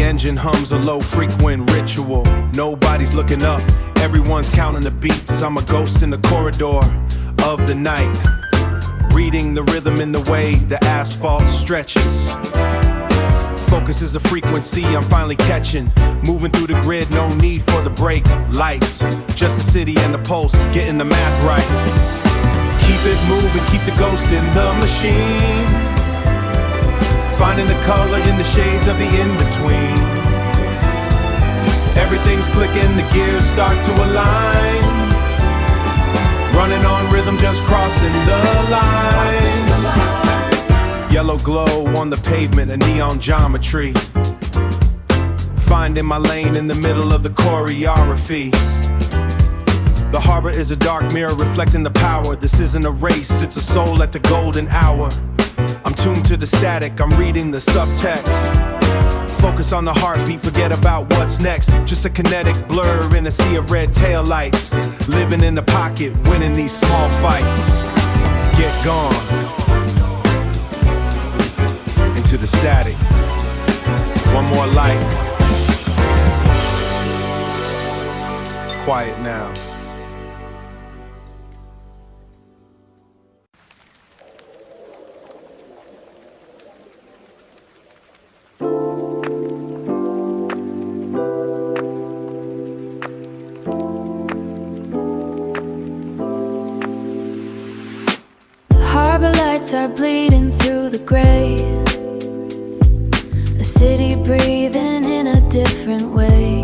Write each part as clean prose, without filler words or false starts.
engine hums a low frequent ritual. Nobody's looking up, everyone's counting the beats. I'm a ghost in the corridor of the night, reading the rhythm in the way the asphalt stretches. Focus is a frequency I'm finally catching. Moving through the grid, no need for the brake lights. Just the city and the pulse, getting the math right. Keep it moving, keep the ghost in the machine, finding the color in the shades of the in-between. Everything's clicking, the gears start to align. Running on rhythm, just crossing the line. Yellow glow on the pavement, a neon geometry. Finding my lane in the middle of the choreography. The harbor is a dark mirror reflecting the power. This isn't a race, it's a soul at the golden hour. I'm tuned to the static, I'm reading the subtext. Focus on the heartbeat, forget about what's next. Just a kinetic blur in a sea of red taillights. Living in the pocket, winning these small fights. Get gone into the static. One more light. Quiet now. Harbor lights are bleeding through the gray. A city breathing in a different way.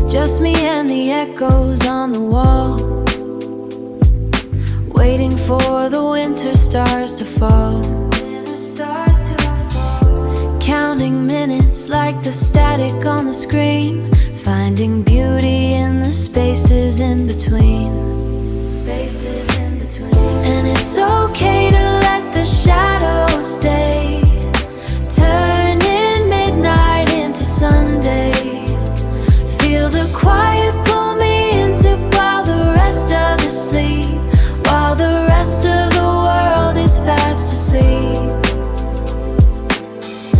Just me and the echoes on the wall, waiting for the winter stars to fall. Counting minutes like the static on the screen, finding beauty in the spaces in between. And it's okay to let the shadows stay, turning midnight into Sunday. Feel the quiet pull me into while the rest of us sleep, while the rest of the world is fast asleep.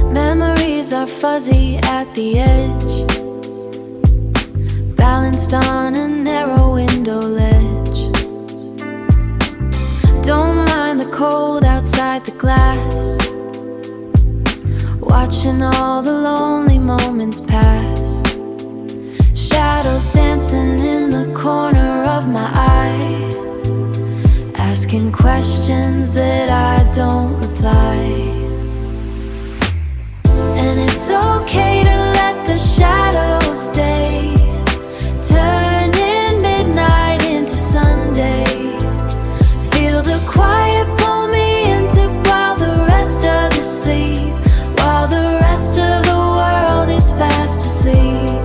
Memories are fuzzy at the edge, balanced on a narrow window ledge. Don't mind the cold outside the glass, watching all the lonely moments pass. Shadows dancing in the corner of my eye, asking questions that I don't reply. And it's okay to let the shadows stay, turning midnight into Sunday. Feel the quiet pull me into while the rest of us sleep, while the rest of the world is fast asleep.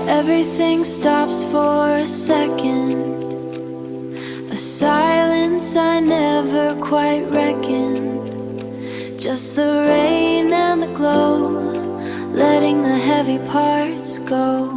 Everything stops for a second, a silence I never quite reckoned. Just the rain and the glow, letting the heavy parts go.